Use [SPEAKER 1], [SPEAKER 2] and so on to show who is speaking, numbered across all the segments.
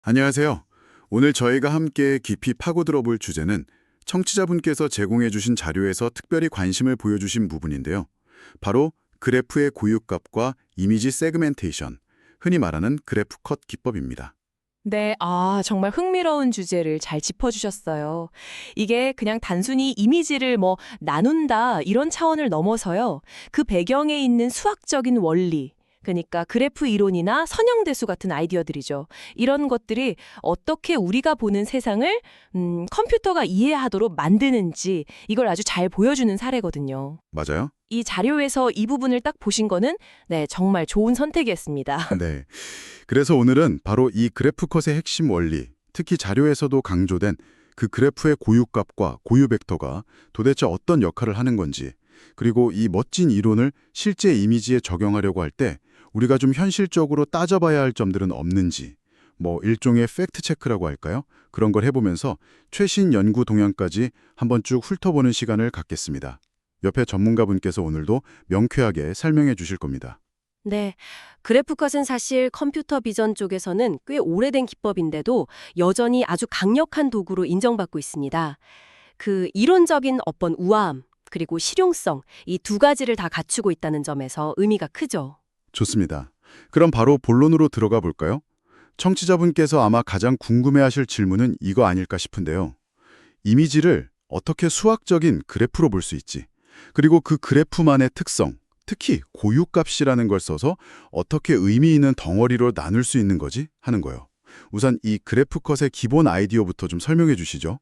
[SPEAKER 1] 안녕하세요. 오늘 저희가 함께 깊이 파고들어 볼 주제는 청취자분께서 제공해 주신 자료에서 특별히 관심을 보여주신 부분인데요. 바로 그래프의 고유값과 이미지 세그멘테이션, 흔히 말하는 그래프 컷 기법입니다.
[SPEAKER 2] 네, 정말 흥미로운 주제를 잘 짚어주셨어요. 이게 그냥 단순히 이미지를 나눈다 이런 차원을 넘어서요. 그 배경에 있는 수학적인 원리, 그러니까 그래프 이론이나 선형대수 같은 아이디어들이죠. 이런 것들이 어떻게 우리가 보는 세상을 컴퓨터가 이해하도록 만드는지 이걸 아주 잘 보여주는 사례거든요.
[SPEAKER 1] 맞아요?
[SPEAKER 2] 이 자료에서 이 부분을 딱 보신 거는 네, 정말 좋은 선택이었습니다.
[SPEAKER 1] 네. 그래서 오늘은 바로 이 그래프 컷의 핵심 원리, 특히 자료에서도 강조된 그 그래프의 고유값과 고유 벡터가 도대체 어떤 역할을 하는 건지, 그리고 이 멋진 이론을 실제 이미지에 적용하려고 할 때 우리가 좀 현실적으로 따져봐야 할 점들은 없는지, 일종의 팩트 체크라고 할까요? 그런 걸 해보면서 최신 연구 동향까지 한번 쭉 훑어보는 시간을 갖겠습니다. 옆에 전문가분께서 오늘도 명쾌하게 설명해 주실 겁니다.
[SPEAKER 3] 네, 그래프컷은 사실 컴퓨터 비전 쪽에서는 꽤 오래된 기법인데도 여전히 아주 강력한 도구로 인정받고 있습니다. 그 이론적인 어떤 우아함, 그리고 실용성, 이 두 가지를 다 갖추고 있다는 점에서 의미가 크죠.
[SPEAKER 1] 좋습니다. 그럼 바로 본론으로 들어가 볼까요? 청취자분께서 아마 가장 궁금해하실 질문은 이거 아닐까 싶은데요. 이미지를 어떻게 수학적인 그래프로 볼 수 있지? 그리고 그 그래프만의 특성, 특히 고유값이라는 걸 써서 어떻게 의미 있는 덩어리로 나눌 수 있는 거지? 하는 거예요. 우선 이 그래프 컷의 기본 아이디어부터 좀 설명해 주시죠.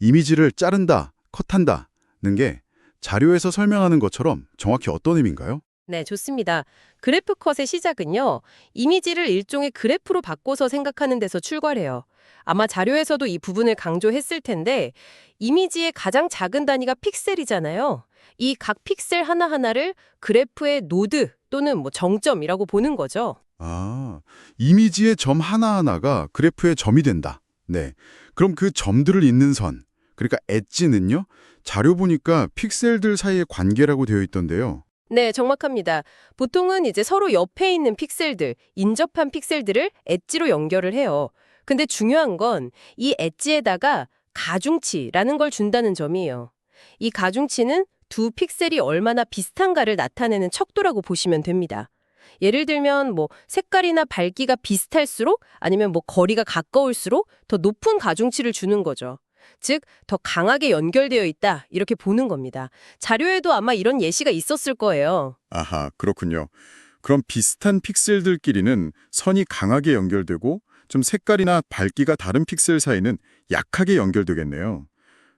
[SPEAKER 1] 이미지를 자른다, 컷한다는 게 자료에서 설명하는 것처럼 정확히 어떤 의미인가요?
[SPEAKER 3] 네, 좋습니다. 그래프컷의 시작은요, 이미지를 일종의 그래프로 바꿔서 생각하는 데서 출발해요. 아마 자료에서도 이 부분을 강조했을 텐데, 이미지의 가장 작은 단위가 픽셀이잖아요. 이 각 픽셀 하나하나를 그래프의 노드 또는 정점이라고 보는 거죠.
[SPEAKER 1] 아, 이미지의 점 하나하나가 그래프의 점이 된다. 네. 그럼 그 점들을 잇는 선, 그러니까 엣지는요? 자료 보니까 픽셀들 사이의 관계라고 되어 있던데요.
[SPEAKER 3] 네, 정확합니다. 보통은 이제 서로 옆에 있는 픽셀들, 인접한 픽셀들을 엣지로 연결을 해요. 근데 중요한 건 이 엣지에다가 가중치라는 걸 준다는 점이에요. 이 가중치는 두 픽셀이 얼마나 비슷한가를 나타내는 척도라고 보시면 됩니다. 예를 들면 색깔이나 밝기가 비슷할수록 아니면 거리가 가까울수록 더 높은 가중치를 주는 거죠. 즉, 더 강하게 연결되어 있다 이렇게 보는 겁니다. 자료에도 아마 이런 예시가 있었을 거예요.
[SPEAKER 1] 아하, 그렇군요. 그럼 비슷한 픽셀들끼리는 선이 강하게 연결되고 좀 색깔이나 밝기가 다른 픽셀 사이는 약하게 연결되겠네요.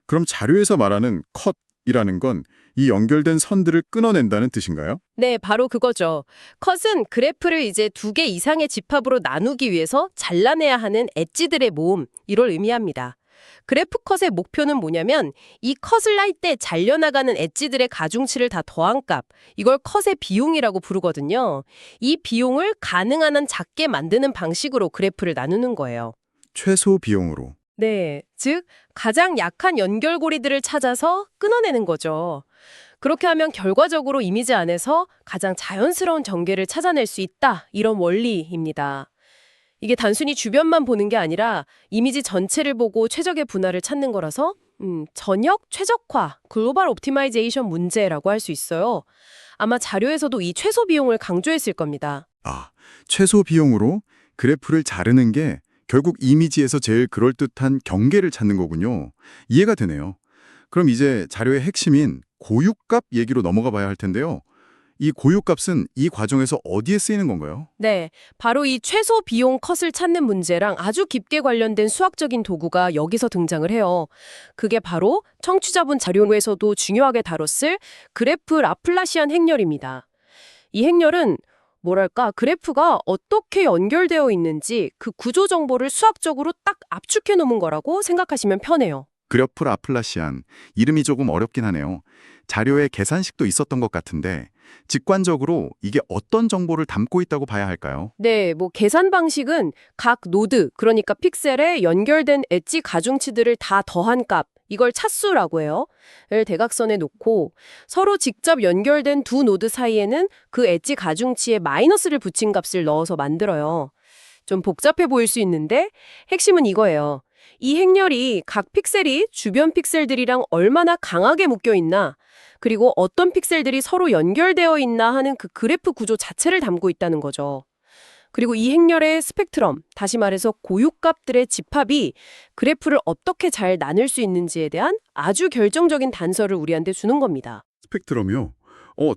[SPEAKER 1] 그럼 자료에서 말하는 컷이라는 건 이 연결된 선들을 끊어낸다는 뜻인가요?
[SPEAKER 3] 네, 바로 그거죠. 컷은 그래프를 이제 두 개 이상의 집합으로 나누기 위해서 잘라내야 하는 엣지들의 모음, 이걸 의미합니다. 그래프 컷의 목표는 뭐냐면 이 컷을 할 때 잘려나가는 엣지들의 가중치를 다 더한 값, 이걸 컷의 비용이라고 부르거든요. 이 비용을 가능한 한 작게 만드는 방식으로 그래프를 나누는 거예요.
[SPEAKER 1] 최소 비용으로.
[SPEAKER 3] 네, 즉 가장 약한 연결고리들을 찾아서 끊어내는 거죠. 그렇게 하면 결과적으로 이미지 안에서 가장 자연스러운 전개를 찾아낼 수 있다, 이런 원리입니다. 이게 단순히 주변만 보는 게 아니라 이미지 전체를 보고 최적의 분할을 찾는 거라서 전역 최적화, 글로벌 옵티마이제이션 문제라고 할 수 있어요. 아마 자료에서도 이 최소 비용을 강조했을 겁니다.
[SPEAKER 1] 아, 최소 비용으로 그래프를 자르는 게 결국 이미지에서 제일 그럴듯한 경계를 찾는 거군요. 이해가 되네요. 그럼 이제 자료의 핵심인 고유값 얘기로 넘어가 봐야 할 텐데요. 이 고유값은 이 과정에서 어디에 쓰이는 건가요?
[SPEAKER 3] 네, 바로 이 최소 비용 컷을 찾는 문제랑 아주 깊게 관련된 수학적인 도구가 여기서 등장을 해요. 그게 바로 청취자분 자료에서도 중요하게 다뤘을 그래프 라플라시안 행렬입니다. 이 행렬은 그래프가 어떻게 연결되어 있는지 그 구조 정보를 수학적으로 딱 압축해 놓은 거라고 생각하시면 편해요.
[SPEAKER 1] 그래프 라플라시안. 이름이 조금 어렵긴 하네요. 자료에 계산식도 있었던 것 같은데 직관적으로 이게 어떤 정보를 담고 있다고 봐야 할까요?
[SPEAKER 3] 네, 계산 방식은 각 노드, 그러니까 픽셀에 연결된 엣지 가중치들을 다 더한 값, 이걸 차수라고 해요. 을 대각선에 놓고 서로 직접 연결된 두 노드 사이에는 그 엣지 가중치에 마이너스를 붙인 값을 넣어서 만들어요. 좀 복잡해 보일 수 있는데 핵심은 이거예요. 이 행렬이 각 픽셀이 주변 픽셀들이랑 얼마나 강하게 묶여 있나, 그리고 어떤 픽셀들이 서로 연결되어 있나 하는 그 그래프 구조 자체를 담고 있다는 거죠. 그리고 이 행렬의 스펙트럼, 다시 말해서 고유값들의 집합이 그래프를 어떻게 잘 나눌 수 있는지에 대한 아주 결정적인 단서를 우리한테 주는 겁니다.
[SPEAKER 1] 스펙트럼이요?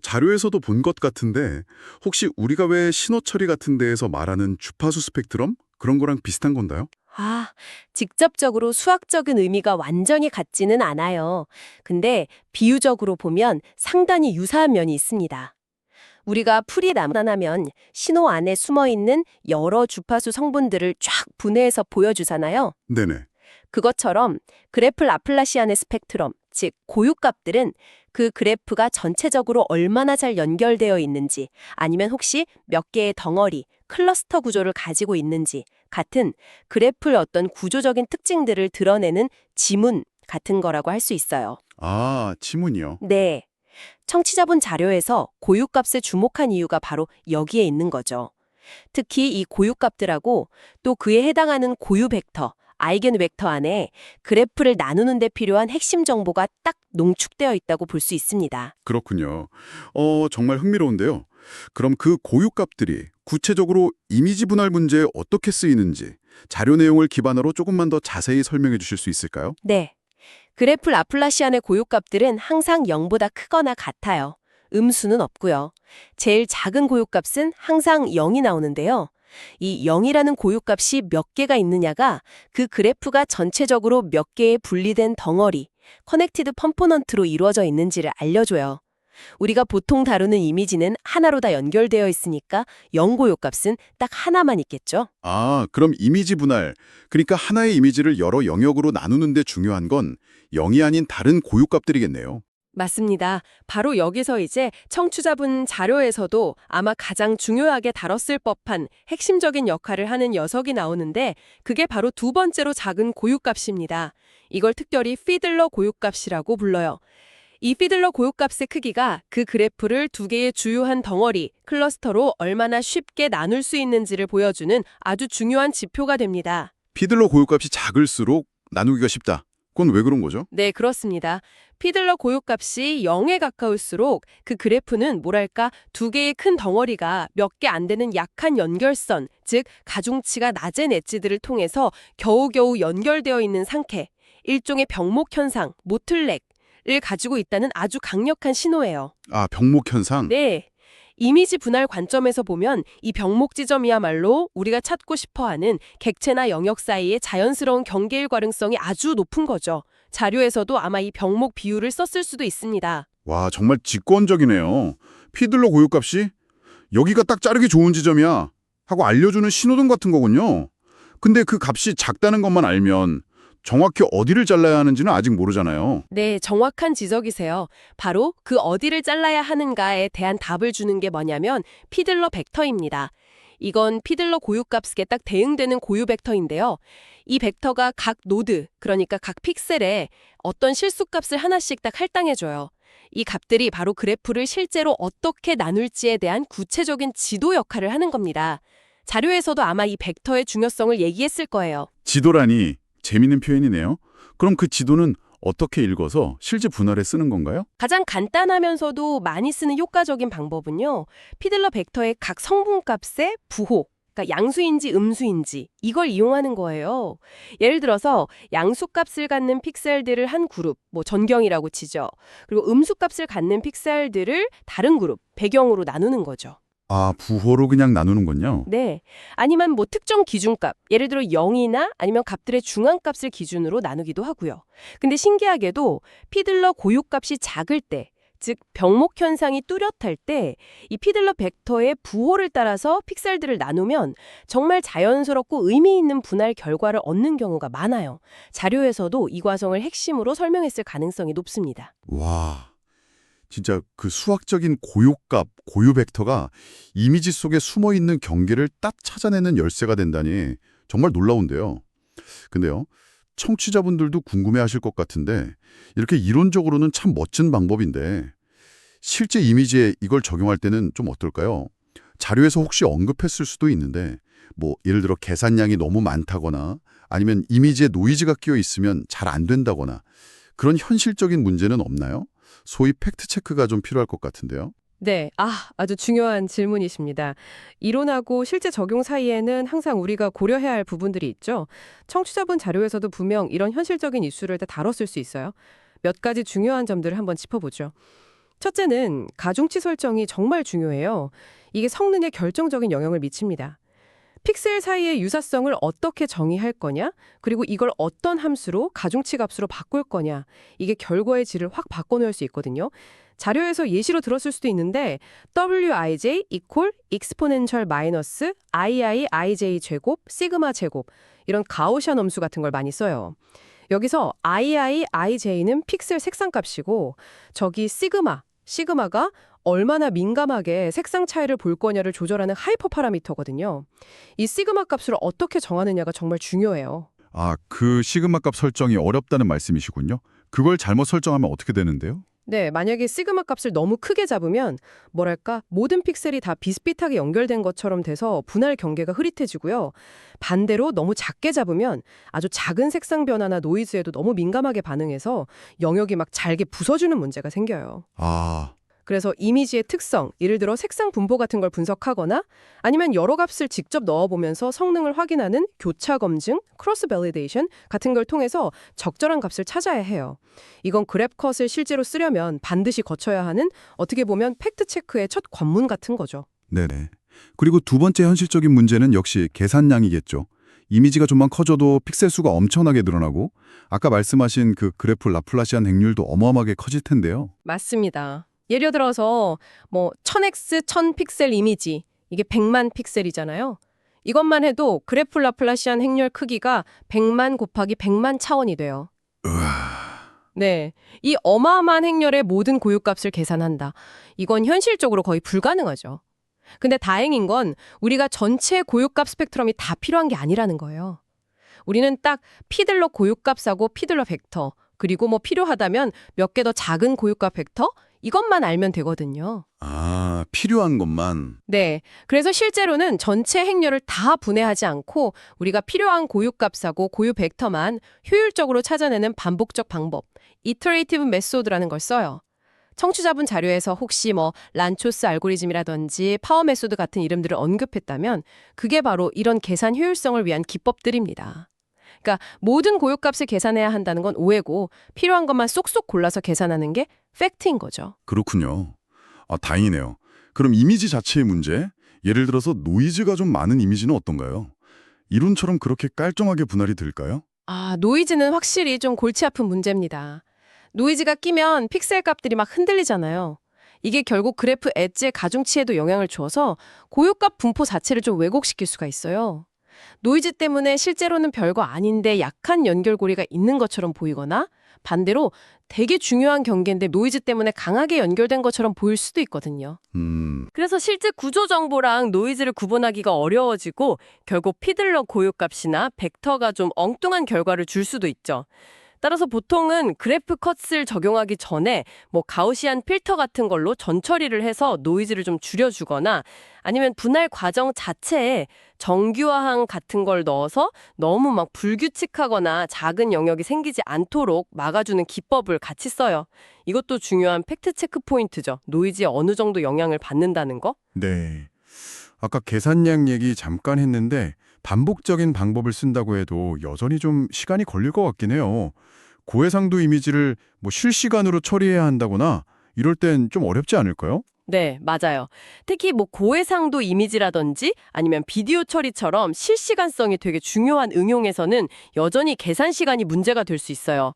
[SPEAKER 1] 자료에서도 본 것 같은데 혹시 우리가 왜 신호 처리 같은 데에서 말하는 주파수 스펙트럼? 그런 거랑 비슷한 건가요?
[SPEAKER 3] 직접적으로 수학적인 의미가 완전히 같지는 않아요. 근데 비유적으로 보면 상당히 유사한 면이 있습니다. 우리가 풀이 나타나면 신호 안에 숨어있는 여러 주파수 성분들을 쫙 분해해서 보여주잖아요.
[SPEAKER 1] 네네.
[SPEAKER 3] 그것처럼 그래프 라플라시안의 스펙트럼, 즉 고유값들은 그 그래프가 전체적으로 얼마나 잘 연결되어 있는지, 아니면 혹시 몇 개의 덩어리, 클러스터 구조를 가지고 있는지 같은 그래프의 어떤 구조적인 특징들을 드러내는 지문 같은 거라고 할 수 있어요.
[SPEAKER 1] 지문이요.
[SPEAKER 3] 네. 청취자분 자료에서 고유값에 주목한 이유가 바로 여기에 있는 거죠. 특히 이 고유값들하고 또 그에 해당하는 고유 벡터, 아이겐 벡터 안에 그래프를 나누는 데 필요한 핵심 정보가 딱 농축되어 있다고 볼 수 있습니다.
[SPEAKER 1] 그렇군요. 정말 흥미로운데요. 그럼 그 고유값들이 구체적으로 이미지 분할 문제에 어떻게 쓰이는지 자료 내용을 기반으로 조금만 더 자세히 설명해 주실 수 있을까요?
[SPEAKER 3] 네. 그래프 라플라시안의 고유값들은 항상 0보다 크거나 같아요. 음수는 없고요. 제일 작은 고유값은 항상 0이 나오는데요. 이 0이라는 고유값이 몇 개가 있느냐가 그 그래프가 전체적으로 몇 개의 분리된 덩어리, 커넥티드 컴포넌트로 이루어져 있는지를 알려줘요. 우리가 보통 다루는 이미지는 하나로 다 연결되어 있으니까 0 고유값은 딱 하나만 있겠죠?
[SPEAKER 1] 그럼 이미지 분할, 그러니까 하나의 이미지를 여러 영역으로 나누는 데 중요한 건 0이 아닌 다른 고유값들이겠네요.
[SPEAKER 3] 맞습니다. 바로 여기서 이제 청취자분 자료에서도 아마 가장 중요하게 다뤘을 법한 핵심적인 역할을 하는 녀석이 나오는데 그게 바로 두 번째로 작은 고유값입니다. 이걸 특별히 피들러 고유값이라고 불러요. 이 피들러 고유값의 크기가 그 그래프를 두 개의 주요한 덩어리, 클러스터로 얼마나 쉽게 나눌 수 있는지를 보여주는 아주 중요한 지표가 됩니다.
[SPEAKER 1] 피들러 고유값이 작을수록 나누기가 쉽다. 그건 왜 그런 거죠?
[SPEAKER 3] 네, 그렇습니다. 피들러 고유값이 0에 가까울수록 그 그래프는 뭐랄까 두 개의 큰 덩어리가 몇 개 안 되는 약한 연결선, 즉 가중치가 낮은 엣지들을 통해서 겨우겨우 연결되어 있는 상태, 일종의 병목 현상, 모틀렉을 가지고 있다는 아주 강력한 신호예요.
[SPEAKER 1] 병목 현상?
[SPEAKER 3] 네. 이미지 분할 관점에서 보면 이 병목 지점이야말로 우리가 찾고 싶어하는 객체나 영역 사이의 자연스러운 경계일 가능성이 아주 높은 거죠. 자료에서도 아마 이 병목 비율을 썼을 수도 있습니다.
[SPEAKER 1] 와, 정말 직관적이네요. 피들러 고유값이 여기가 딱 자르기 좋은 지점이야 하고 알려주는 신호등 같은 거군요. 근데 그 값이 작다는 것만 알면 정확히 어디를 잘라야 하는지는 아직 모르잖아요.
[SPEAKER 3] 네, 정확한 지적이세요. 바로 그 어디를 잘라야 하는가에 대한 답을 주는 게 뭐냐면 피들러 벡터입니다. 이건 피들러 고유값에 딱 대응되는 고유 벡터인데요. 이 벡터가 각 노드, 그러니까 각 픽셀에 어떤 실수값을 하나씩 딱 할당해줘요. 이 값들이 바로 그래프를 실제로 어떻게 나눌지에 대한 구체적인 지도 역할을 하는 겁니다. 자료에서도 아마 이 벡터의 중요성을 얘기했을 거예요.
[SPEAKER 1] 지도라니 재미있는 표현이네요. 그럼 그 지도는 어떻게 읽어서 실제 분할에 쓰는 건가요?
[SPEAKER 3] 가장 간단하면서도 많이 쓰는 효과적인 방법은요. 피들러 벡터의 각 성분값의 부호, 그러니까 양수인지 음수인지 이걸 이용하는 거예요. 예를 들어서 양수값을 갖는 픽셀들을 한 그룹, 전경이라고 치죠. 그리고 음수값을 갖는 픽셀들을 다른 그룹, 배경으로 나누는 거죠.
[SPEAKER 1] 부호로 그냥 나누는군요.
[SPEAKER 3] 네. 아니면 특정 기준값, 예를 들어 0이나 아니면 값들의 중앙값을 기준으로 나누기도 하고요. 근데 신기하게도 피들러 고유값이 작을 때, 즉 병목 현상이 뚜렷할 때 이 피들러 벡터의 부호를 따라서 픽셀들을 나누면 정말 자연스럽고 의미 있는 분할 결과를 얻는 경우가 많아요. 자료에서도 이 과정을 핵심으로 설명했을 가능성이 높습니다.
[SPEAKER 1] 와, 진짜 그 수학적인 고유값, 고유 벡터가 이미지 속에 숨어있는 경계를 딱 찾아내는 열쇠가 된다니 정말 놀라운데요. 근데요, 청취자분들도 궁금해하실 것 같은데 이렇게 이론적으로는 참 멋진 방법인데 실제 이미지에 이걸 적용할 때는 좀 어떨까요? 자료에서 혹시 언급했을 수도 있는데 뭐 예를 들어 계산량이 너무 많다거나 아니면 이미지에 노이즈가 끼어 있으면 잘 안 된다거나 그런 현실적인 문제는 없나요? 소위 팩트 체크가 좀 필요할 것 같은데요.
[SPEAKER 3] 네, 아주 중요한 질문이십니다. 이론하고 실제 적용 사이에는 항상 우리가 고려해야 할 부분들이 있죠. 청취자분 자료에서도 분명 이런 현실적인 이슈를 다 다뤘을 수 있어요. 몇 가지 중요한 점들을 한번 짚어보죠. 첫째는 가중치 설정이 정말 중요해요. 이게 성능에 결정적인 영향을 미칩니다. 픽셀 사이의 유사성을 어떻게 정의할 거냐, 그리고 이걸 어떤 함수로 가중치 값으로 바꿀 거냐, 이게 결과의 질을 확 바꿔놓을 수 있거든요. 자료에서 예시로 들었을 수도 있는데 wij equal exponential 마이너스 iij 제곱 시그마 제곱 이런 가우시안 함수 같은 걸 많이 써요. 여기서 iij는 픽셀 색상 값이고 저기 시그마가 얼마나 민감하게 색상 차이를 볼 거냐를 조절하는 하이퍼 파라미터거든요. 이 시그마 값을 어떻게 정하느냐가 정말 중요해요.
[SPEAKER 1] 아, 그 시그마 값 설정이 어렵다는 말씀이시군요. 그걸 잘못 설정하면 어떻게 되는데요?
[SPEAKER 3] 네, 만약에 시그마 값을 너무 크게 잡으면 뭐랄까 모든 픽셀이 다 비슷비슷하게 연결된 것처럼 돼서 분할 경계가 흐릿해지고요. 반대로 너무 작게 잡으면 아주 작은 색상 변화나 노이즈에도 너무 민감하게 반응해서 영역이 막 잘게 부서지는 문제가 생겨요.
[SPEAKER 1] 아,
[SPEAKER 3] 그래서 이미지의 특성, 예를 들어 색상 분포 같은 걸 분석하거나 아니면 여러 값을 직접 넣어보면서 성능을 확인하는 교차 검증, 크로스 밸리데이션 같은 걸 통해서 적절한 값을 찾아야 해요. 이건 그래프컷을 실제로 쓰려면 반드시 거쳐야 하는 어떻게 보면 팩트 체크의 첫 관문 같은 거죠.
[SPEAKER 1] 네네. 그리고 두 번째 현실적인 문제는 역시 계산량이겠죠. 이미지가 좀만 커져도 픽셀 수가 엄청나게 늘어나고 아까 말씀하신 그 그래프 라플라시안 행률도 어마어마하게 커질 텐데요.
[SPEAKER 3] 맞습니다. 예를 들어서 1000x 1000픽셀 이미지, 이게 100만 픽셀이잖아요. 이것만 해도 그래프 라플라시안 행렬 크기가 100만 곱하기 100만 차원이 돼요. 네, 이 어마어마한 행렬의 모든 고유값을 계산한다. 이건 현실적으로 거의 불가능하죠. 근데 다행인 건 우리가 전체 고유값 스펙트럼이 다 필요한 게 아니라는 거예요. 우리는 딱 피들러 고유값하고 피들러 벡터, 그리고 필요하다면 몇 개 더 작은 고유값 벡터? 이것만 알면 되거든요.
[SPEAKER 1] 아, 필요한 것만.
[SPEAKER 3] 네, 그래서 실제로는 전체 행렬을 다 분해하지 않고 우리가 필요한 고유값하고 고유 벡터만 효율적으로 찾아내는 반복적 방법, 이터레이티브 메소드라는 걸 써요. 청취자분 자료에서 혹시 란초스 알고리즘이라든지 파워 메소드 같은 이름들을 언급했다면 그게 바로 이런 계산 효율성을 위한 기법들입니다. 그러니까 모든 고유값을 계산해야 한다는 건 오해고 필요한 것만 쏙쏙 골라서 계산하는 게 팩트인 거죠.
[SPEAKER 1] 그렇군요. 아, 다행이네요. 그럼 이미지 자체의 문제? 예를 들어서 노이즈가 좀 많은 이미지는 어떤가요? 이론처럼 그렇게 깔끔하게 분할이 될까요?
[SPEAKER 3] 노이즈는 확실히 좀 골치 아픈 문제입니다. 노이즈가 끼면 픽셀 값들이 막 흔들리잖아요. 이게 결국 그래프 엣지의 가중치에도 영향을 줘서 고유값 분포 자체를 좀 왜곡시킬 수가 있어요. 노이즈 때문에 실제로는 별거 아닌데 약한 연결고리가 있는 것처럼 보이거나 반대로 되게 중요한 경계인데 노이즈 때문에 강하게 연결된 것처럼 보일 수도 있거든요.
[SPEAKER 2] 그래서 실제 구조 정보랑 노이즈를 구분하기가 어려워지고 결국 피들러 고유값이나 벡터가 좀 엉뚱한 결과를 줄 수도 있죠. 따라서 보통은 그래프 컷을 적용하기 전에 가우시안 필터 같은 걸로 전처리를 해서 노이즈를 좀 줄여주거나 아니면 분할 과정 자체에 정규화항 같은 걸 넣어서 너무 막 불규칙하거나 작은 영역이 생기지 않도록 막아주는 기법을 같이 써요. 이것도 중요한 팩트 체크 포인트죠. 노이즈에 어느 정도 영향을 받는다는 거.
[SPEAKER 4] 네. 아까 계산량 얘기 잠깐 했는데 반복적인 방법을 쓴다고 해도 여전히 좀 시간이 걸릴 것 같긴 해요. 고해상도 이미지를 실시간으로 처리해야 한다거나 이럴 땐 좀 어렵지 않을까요?
[SPEAKER 2] 네, 맞아요. 특히 고해상도 이미지라든지 아니면 비디오 처리처럼 실시간성이 되게 중요한 응용에서는 여전히 계산 시간이 문제가 될 수 있어요.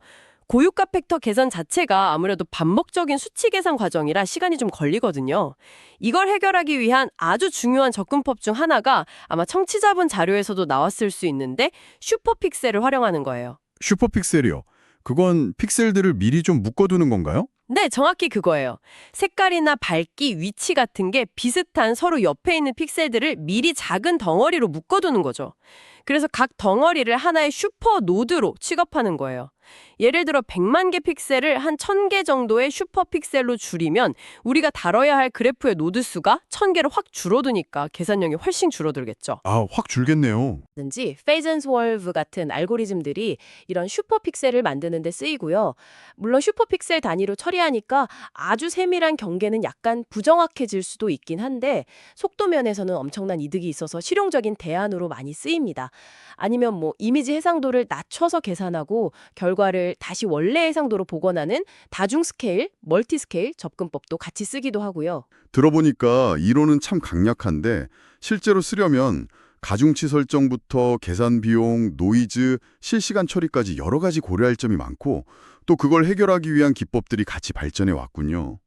[SPEAKER 2] 고유값 팩터 계산 자체가 아무래도 반복적인 수치 계산 과정이라 시간이 좀 걸리거든요. 이걸 해결하기 위한 아주 중요한 접근법 중 하나가 아마 청취자분 자료에서도 나왔을 수 있는데 슈퍼픽셀을 활용하는 거예요.
[SPEAKER 4] 슈퍼픽셀이요. 그건 픽셀들을 미리 좀 묶어두는 건가요?
[SPEAKER 2] 네, 정확히 그거예요. 색깔이나 밝기, 위치 같은 게 비슷한 서로 옆에 있는 픽셀들을 미리 작은 덩어리로 묶어두는 거죠. 그래서 각 덩어리를 하나의 슈퍼 노드로 취급하는 거예요.
[SPEAKER 3] 예를 들어 100만 개 픽셀을 한 1000개 정도의 슈퍼 픽셀로 줄이면 우리가 다뤄야 할 그래프의 노드 수가 1000개로 확 줄어드니까 계산량이 훨씬 줄어들겠죠.
[SPEAKER 4] 아, 확 줄겠네요.
[SPEAKER 3] 든지 페이젠스월브 같은 알고리즘들이 이런 슈퍼픽셀을 만드는 데 쓰이고요. 물론 슈퍼픽셀 단위로 처리하니까 아주 세밀한 경계는 약간 부정확해질 수도 있긴 한데 속도 면에서는 엄청난 이득이 있어서 실용적인 대안으로 많이 쓰입니다. 아니면 뭐 이미지 해상도를 낮춰서 계산하고 결과를 다시 원래 해상도로 복원하는 다중 스케일, 멀티 스케일 접근법도 같이 쓰기도 하고요.
[SPEAKER 1] 들어보니까 이론은 참 강력한데 실제로 쓰려면 가중치 설정부터 계산 비용, 노이즈, 실시간 처리까지 여러 가지 고려할 점이 많고 또 그걸 해결하기 위한 기법들이 같이 발전해 왔군요.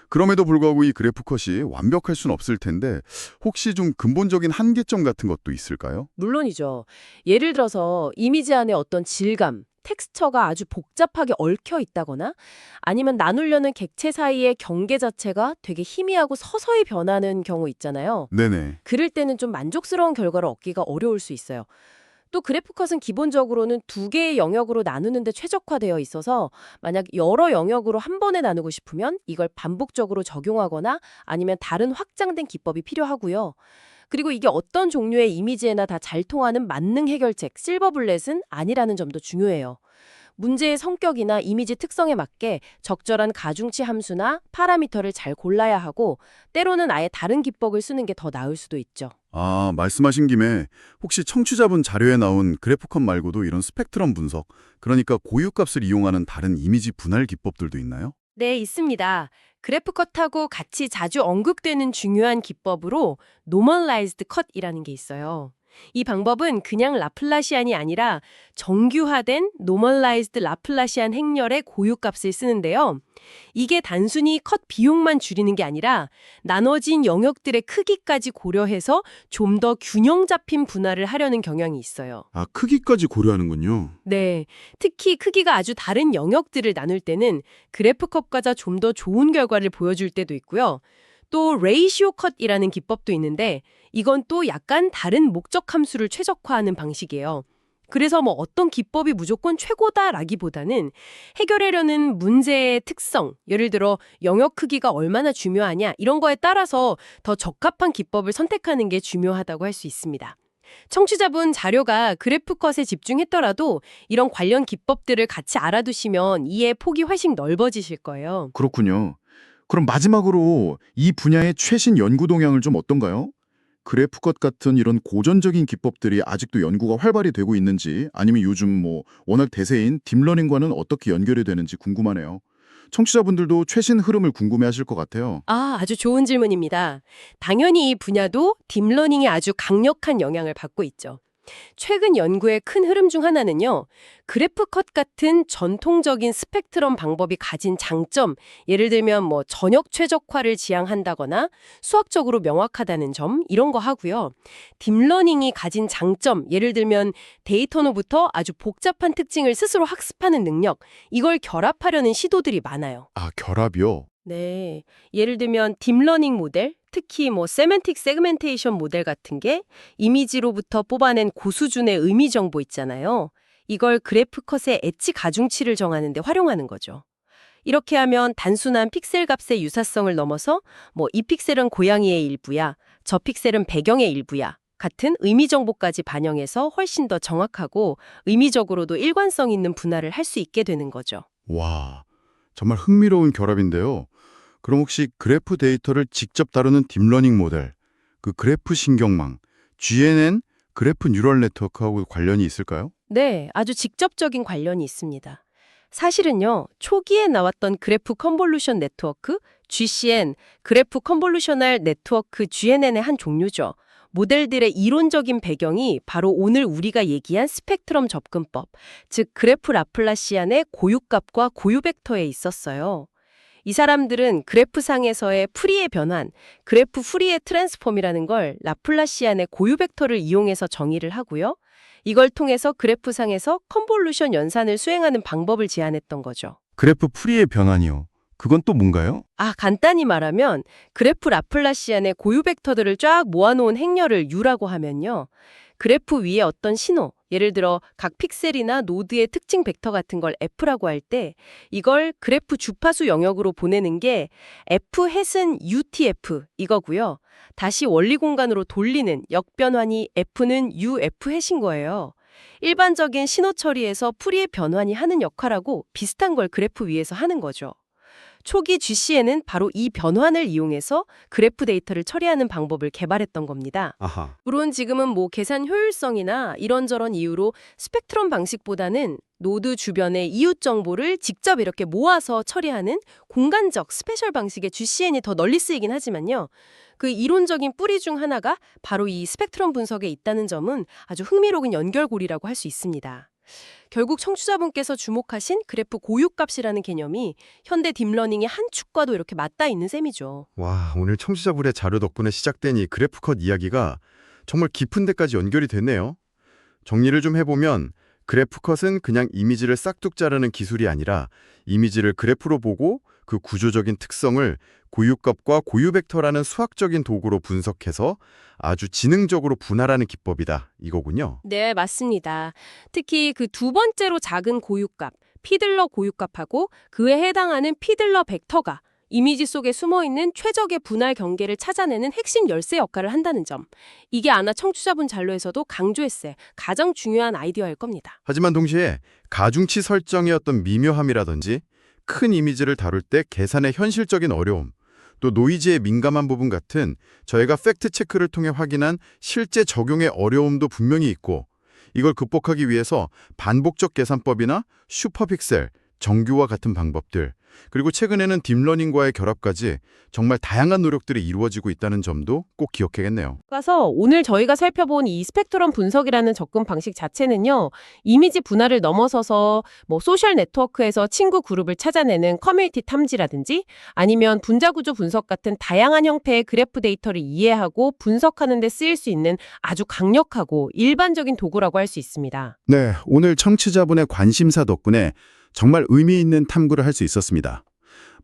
[SPEAKER 1] 그럼에도 불구하고 이 그래프 컷이 완벽할 수는 없을 텐데 혹시 좀 근본적인 한계점 같은 것도 있을까요?
[SPEAKER 3] 물론이죠. 예를 들어서 이미지 안에 어떤 질감, 텍스처가 아주 복잡하게 얽혀 있다거나 아니면 나누려는 객체 사이의 경계 자체가 되게 희미하고 서서히 변하는 경우 있잖아요.
[SPEAKER 1] 네네.
[SPEAKER 3] 그럴 때는 좀 만족스러운 결과를 얻기가 어려울 수 있어요. 또 그래프 컷은 기본적으로는 두 개의 영역으로 나누는데 최적화되어 있어서 만약 여러 영역으로 한 번에 나누고 싶으면 이걸 반복적으로 적용하거나 아니면 다른 확장된 기법이 필요하고요. 그리고 이게 어떤 종류의 이미지에나 다 잘 통하는 만능 해결책, 실버 블렛은 아니라는 점도 중요해요. 문제의 성격이나 이미지 특성에 맞게 적절한 가중치 함수나 파라미터를 잘 골라야 하고 때로는 아예 다른 기법을 쓰는 게 더 나을 수도 있죠.
[SPEAKER 1] 아, 말씀하신 김에 혹시 청취자분 자료에 나온 그래프컷 말고도 이런 스펙트럼 분석, 그러니까 고유값을 이용하는 다른 이미지 분할 기법들도 있나요?
[SPEAKER 3] 네, 있습니다. 그래프 컷하고 같이 자주 언급되는 중요한 기법으로 노멀라이즈드 컷이라는 게 있어요. 이 방법은 그냥 라플라시안이 아니라 정규화된 노멀라이즈드 라플라시안 행렬의 고유값을 쓰는데요. 이게 단순히 컷 비용만 줄이는 게 아니라 나눠진 영역들의 크기까지 고려해서 좀 더 균형 잡힌 분할을 하려는 경향이 있어요.
[SPEAKER 1] 아, 크기까지 고려하는군요.
[SPEAKER 3] 네, 특히 크기가 아주 다른 영역들을 나눌 때는 그래프 컷과자 좀 더 좋은 결과를 보여줄 때도 있고요. 또 레이시오 컷이라는 기법도 있는데 이건 또 약간 다른 목적 함수를 최적화하는 방식이에요. 그래서 뭐 어떤 기법이 무조건 최고다라기보다는 해결하려는 문제의 특성, 예를 들어 영역 크기가 얼마나 중요하냐 이런 거에 따라서 더 적합한 기법을 선택하는 게 중요하다고 할 수 있습니다. 청취자분 자료가 그래프 컷에 집중했더라도 이런 관련 기법들을 같이 알아두시면 이해 폭이 훨씬 넓어지실 거예요.
[SPEAKER 1] 그렇군요. 그럼 마지막으로 이 분야의 최신 연구 동향을 좀 어떤가요? 그래프컷 같은 이런 고전적인 기법들이 아직도 연구가 활발히 되고 있는지 아니면 요즘 뭐 워낙 대세인 딥러닝과는 어떻게 연결이 되는지 궁금하네요. 청취자분들도 최신 흐름을 궁금해하실 것 같아요.
[SPEAKER 3] 아주 좋은 질문입니다. 당연히 이 분야도 딥러닝에 아주 강력한 영향을 받고 있죠. 최근 연구의 큰 흐름 중 하나는요. 그래프 컷 같은 전통적인 스펙트럼 방법이 가진 장점, 예를 들면 뭐 전역 최적화를 지향한다거나 수학적으로 명확하다는 점, 이런 거 하고요. 딥러닝이 가진 장점, 예를 들면 데이터로부터 아주 복잡한 특징을 스스로 학습하는 능력, 이걸 결합하려는 시도들이 많아요.
[SPEAKER 1] 아, 결합이요?
[SPEAKER 3] 네. 예를 들면 딥러닝 모델, 특히 뭐 세멘틱 세그멘테이션 모델 같은 게 이미지로부터 뽑아낸 고수준의 의미 정보 있잖아요. 이걸 그래프 컷의 엣지 가중치를 정하는 데 활용하는 거죠. 이렇게 하면 단순한 픽셀 값의 유사성을 넘어서 뭐 이 픽셀은 고양이의 일부야, 저 픽셀은 배경의 일부야 같은 의미 정보까지 반영해서 훨씬 더 정확하고 의미적으로도 일관성 있는 분할을 할 수 있게 되는 거죠.
[SPEAKER 1] 와, 정말 흥미로운 결합인데요. 그럼 혹시 그래프 데이터를 직접 다루는 딥러닝 모델, 그 그래프 신경망, GNN 그래프 뉴럴 네트워크하고 관련이 있을까요?
[SPEAKER 3] 네, 아주 직접적인 관련이 있습니다. 사실은요, 초기에 나왔던 그래프 컨볼루션 네트워크, GCN, 그래프 컨볼루셔널 네트워크 GNN의 한 종류죠. 모델들의 이론적인 배경이 바로 오늘 우리가 얘기한 스펙트럼 접근법, 즉 그래프 라플라시안의 고유값과 고유벡터에 있었어요. 이 사람들은 그래프상에서의 풀이의 변환, 그래프 풀이의 트랜스폼이라는 걸 라플라시안의 고유벡터를 이용해서 정의를 하고요. 이걸 통해서 그래프상에서 컨볼루션 연산을 수행하는 방법을 제안했던 거죠.
[SPEAKER 4] 그래프 풀이의 변환이요. 그건 또 뭔가요?
[SPEAKER 3] 간단히 말하면 그래프 라플라시안의 고유 벡터들을 쫙 모아놓은 행렬을 U라고 하면요. 그래프 위에 어떤 신호, 예를 들어 각 픽셀이나 노드의 특징 벡터 같은 걸 F라고 할 때 이걸 그래프 주파수 영역으로 보내는 게 F 햇은 UTF 이거고요. 다시 원리 공간으로 돌리는 역변환이 F는 UF 햇인 거예요. 일반적인 신호 처리에서 풀이의 변환이 하는 역할하고 비슷한 걸 그래프 위에서 하는 거죠. 초기 GC에는 바로 이 변환을 이용해서 그래프 데이터를 처리하는 방법을 개발했던 겁니다.
[SPEAKER 5] 아하.
[SPEAKER 3] 물론 지금은 계산 효율성이나 이런저런 이유로 스펙트럼 방식보다는 노드 주변의 이웃 정보를 직접 이렇게 모아서 처리하는 공간적 스페셜 방식의 GCN이 더 널리 쓰이긴 하지만요. 그 이론적인 뿌리 중 하나가 바로 이 스펙트럼 분석에 있다는 점은 아주 흥미로운 연결고리라고 할 수 있습니다. 결국 청취자분께서 주목하신 그래프 고유값이라는 개념이 현대 딥러닝의 한 축과도 이렇게 맞닿아 있는 셈이죠.
[SPEAKER 5] 와, 오늘 청취자분의 자료 덕분에 시작된 이 그래프 컷 이야기가 정말 깊은 데까지 연결이 됐네요. 정리를 좀 해보면 그래프 컷은 그냥 이미지를 싹둑 자르는 기술이 아니라 이미지를 그래프로 보고 그 구조적인 특성을 고유값과 고유벡터라는 수학적인 도구로 분석해서 아주 지능적으로 분할하는 기법이다 이거군요.
[SPEAKER 3] 네, 맞습니다. 특히 그 두 번째로 작은 고유값, 피들러 고유값하고 그에 해당하는 피들러 벡터가 이미지 속에 숨어있는 최적의 분할 경계를 찾아내는 핵심 열쇠 역할을 한다는 점. 이게 아마 청취자분 잔로에서도 강조했을 가장 중요한 아이디어일 겁니다.
[SPEAKER 5] 하지만 동시에 가중치 설정의 어떤 미묘함이라든지 큰 이미지를 다룰 때 계산의 현실적인 어려움, 또 노이즈에 민감한 부분 같은 저희가 팩트 체크를 통해 확인한 실제 적용의 어려움도 분명히 있고 이걸 극복하기 위해서 반복적 계산법이나 슈퍼픽셀, 정규와 같은 방법들 그리고 최근에는 딥러닝과의 결합까지 정말 다양한 노력들이 이루어지고 있다는 점도 꼭 기억해야겠네요.
[SPEAKER 3] 그래서 오늘 저희가 살펴본 이 스펙트럼 분석이라는 접근 방식 자체는요. 이미지 분할을 넘어서서 소셜 네트워크에서 친구 그룹을 찾아내는 커뮤니티 탐지라든지 아니면 분자구조 분석 같은 다양한 형태의 그래프 데이터를 이해하고 분석하는 데 쓰일 수 있는 아주 강력하고 일반적인 도구라고 할 수 있습니다.
[SPEAKER 1] 네, 오늘 청취자분의 관심사 덕분에 정말 의미 있는 탐구를 할 수 있었습니다.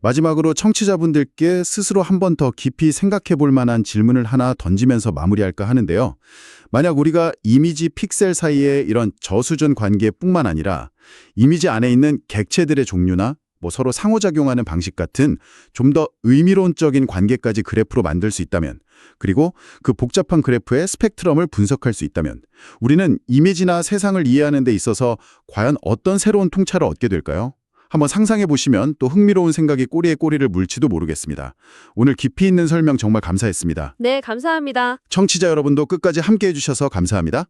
[SPEAKER 1] 마지막으로 청취자분들께 스스로 한 번 더 깊이 생각해 볼 만한 질문을 하나 던지면서 마무리할까 하는데요. 만약 우리가 이미지 픽셀 사이의 이런 저수준 관계뿐만 아니라 이미지 안에 있는 객체들의 종류나 서로 상호작용하는 방식 같은 좀 더 의미론적인 관계까지 그래프로 만들 수 있다면, 그리고 그 복잡한 그래프의 스펙트럼을 분석할 수 있다면 우리는 이미지나 세상을 이해하는 데 있어서 과연 어떤 새로운 통찰을 얻게 될까요? 한번 상상해 보시면 또 흥미로운 생각이 꼬리에 꼬리를 물지도 모르겠습니다. 오늘 깊이 있는 설명 정말 감사했습니다.
[SPEAKER 3] 네, 감사합니다.
[SPEAKER 1] 청취자 여러분도 끝까지 함께해 주셔서 감사합니다.